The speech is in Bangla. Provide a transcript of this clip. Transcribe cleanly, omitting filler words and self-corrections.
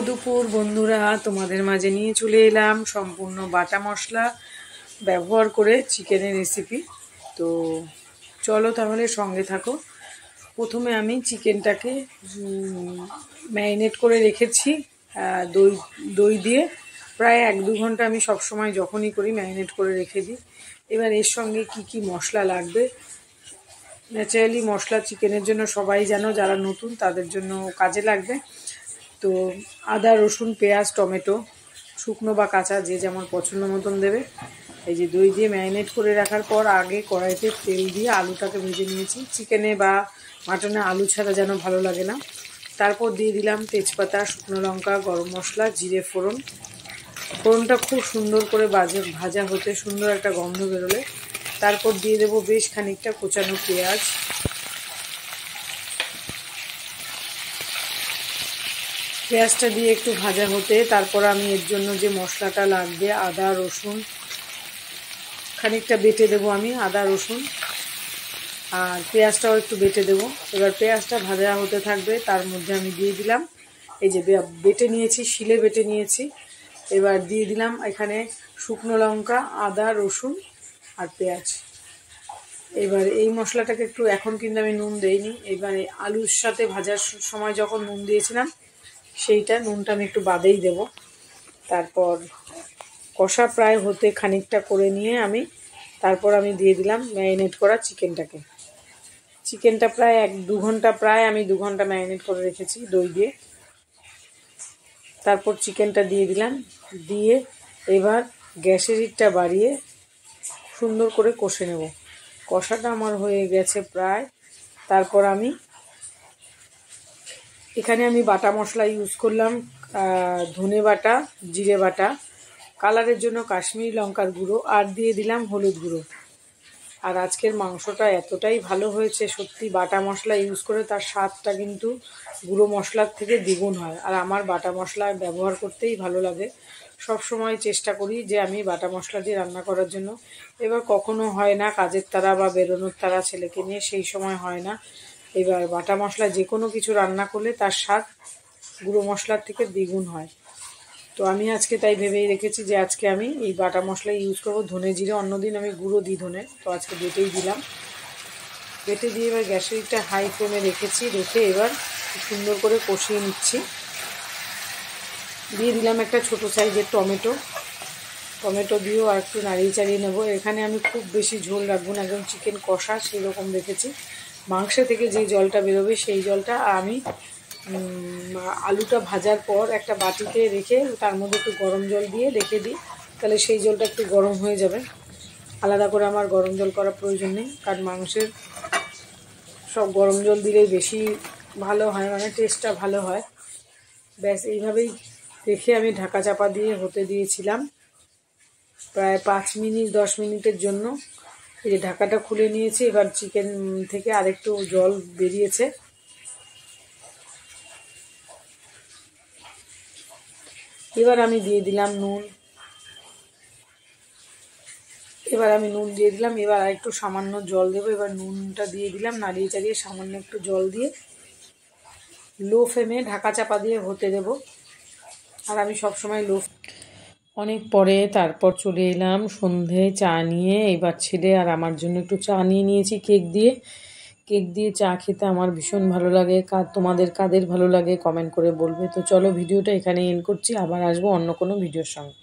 দুপুর বন্ধুরা, তোমাদের মাঝে নিয়ে চলে এলাম সম্পূর্ণ বাটা মশলা ব্যবহার করে চিকেনের রেসিপি। তো চলো তাহলে সঙ্গে থাকো। প্রথমে আমি চিকেনটাকে ম্যারিনেট করে রেখেছি দই দই দিয়ে। প্রায় 1-2 ঘন্টা আমি সবসময় যখনই করি ম্যারিনেট করে রেখে দিই। এবার এর সঙ্গে কি কি মশলা লাগবে, ন্যাচারালি মশলা চিকেনের জন্য সবাই জানো, যারা নতুন তাদের জন্য কাজে লাগবে। তো আদা, রসুন, পেঁয়াজ, টমেটো, শুকনো বা কাঁচা যে যেমন পছন্দ মতন দেবে। এই যে দই দিয়ে ম্যারিনেট করে রাখার পর আগে কড়াইতে তেল দিয়ে আলুটাকে ভেজে নিয়েছি। চিকেনে বা মাটনে আলু ছাড়া যেন ভালো লাগে না। তারপর দিয়ে দিলাম তেজপাতা, শুকনো লঙ্কা, গরম মশলা, জিরে ফোড়ন। ফোড়নটা খুব সুন্দর করে ভাজা হতে সুন্দর একটা গন্ধ বেরোলে তারপর দিয়ে দেবো বেশ খানিকটা কোচানো পেঁয়াজ। পেঁয়াজটা দিয়ে একটু ভাজা হতে তারপর আমি এর জন্য যে মশলাটা লাগবে, আদা রসুন খানিকটা বেটে দেবো আমি, আদা রসুন আর পেঁয়াজটাও একটু বেটে দেবো। এবার পেঁয়াজটা ভাজা হতে থাকবে, তার মধ্যে আমি দিয়ে দিলাম এই যে বেটে নিয়েছি, শিলে বেটে নিয়েছি। এবার দিয়ে দিলাম এখানে শুকনো লঙ্কা, আদা রসুন আর পেঁয়াজ। এবার এই মশলাটাকে একটু, এখন কিন্তু আমি নুন দেইনি, এবারে আলুর সাথে ভাজার সময় যখন নুন দিয়েছিলাম সেইটা নুনটা আমি একটু বাদেই দেব। তারপর কষা প্রায় হতে খানিকটা করে নিয়ে তারপর আমি দিয়ে দিলাম ম্যারিনেট করা চিকেনটাকে। চিকেনটা প্রায় 1-2 ঘন্টা, প্রায় আমি 2 ঘন্টা ম্যারিনেট করে রেখেছি দই দিয়ে। তারপর চিকেনটা দিয়ে দিলাম, দিয়ে এবার গ্যাসের হিটটা বাড়িয়ে সুন্দর করে কষে নেব। কষাটা আমার হয়ে গেছে প্রায়। তারপর এখানে আমি বাটা মশলা ইউজ করলাম, ধনে বাটা, জিরে বাটা, কালারের জন্য কাশ্মীরি লঙ্কার গুঁড়ো আর দিয়ে দিলাম হলুদ গুঁড়ো। আর আজকের মাংসটা এতটাই ভালো হয়েছে সত্যি, বাটা মশলা ইউজ করে তার স্বাদটা কিন্তু গুঁড়ো মশলার থেকে দ্বিগুণ হয়। আর আমার বাটা মশলা ব্যবহার করতেই ভালো লাগে, সব সময় চেষ্টা করি যে আমি বাটা মশলা দিয়ে রান্না করার জন্য। এবার কখনো হয় না, কাজের তাড়া বা বেরোনোর তাড়া ছেলেকে নিয়ে সেই সময় হয় না। এবার বাটা মশলা যে কোনো কিছু রান্না করলে তার স্বাদ গুঁড়ো মশলার থেকে দ্বিগুণ হয়। তো আমি আজকে তাই ভেবেই রেখেছি যে আজকে আমি এই বাটা মশলা ইউজ করব। ধনে জিরে অন্যদিন আমি গুঁড়ো দিই ধনে, তো আজকে বেটেই দিলাম। বেটে দিয়ে এবার গ্যাসের একটা হাই ফ্লেমে রেখে এবার সুন্দর করে কষিয়ে নিচ্ছি। দিয়ে দিলাম একটা ছোটো সাইজের টমেটো দিয়েও আর একটু নাড়িয়ে চাড়িয়ে নেবো। এখানে আমি খুব বেশি ঝোল রাখবো না, একদম চিকেন কষা সেই রকম রেখেছি। মাংস থেকে যে জলটা বেরোবে সেই জলটা আমি আলুটা ভাজার পর একটা বাটিতে রেখে তার মধ্যে একটু গরম জল দিয়ে রেখে দিই, তাহলে সেই জলটা একটু গরম হয়ে যাবে। আলাদা করে আমার গরম জল করার প্রয়োজন নেই, কারণ মাংসের সব গরম জল দিলেই বেশি ভালো হয়, মানে টেস্টটা ভালো হয়। ব্যাস এইভাবেই রেখে আমি ঢাকা চাপা দিয়ে হতে দিয়েছিলাম প্রায় 5-10 মিনিটের জন্য। এই যে ঢাকাটা খুলে নিয়েছি, এবার চিকেন থেকে আরেকটু জল বেরিয়েছে। এবার আমি দিয়ে দিলাম নুন, এবার আর একটু সামান্য জল দেবো। এবার নুনটা দিয়ে দিলাম, নাড়িয়ে চাড়িয়ে সামান্য একটু জল দিয়ে লো ফ্লেমে ঢাকা চাপা দিয়ে হতে দেব। আর আমি সবসময় অনেক পরে তারপর চলে এলাম সন্ধে চা নিয়ে। এবার ছেলে আর আমার জন্য একটু চা নিয়ে নিয়েছি কেক দিয়ে চা খেতে আমার ভীষণ ভালো লাগে। তোমাদের কাদের ভালো লাগে কমেন্ট করে বলবে। তো চলো ভিডিওটা এখানে এন্ড করছি, আবার আসবো অন্য কোনো ভিডিওর সঙ্গে।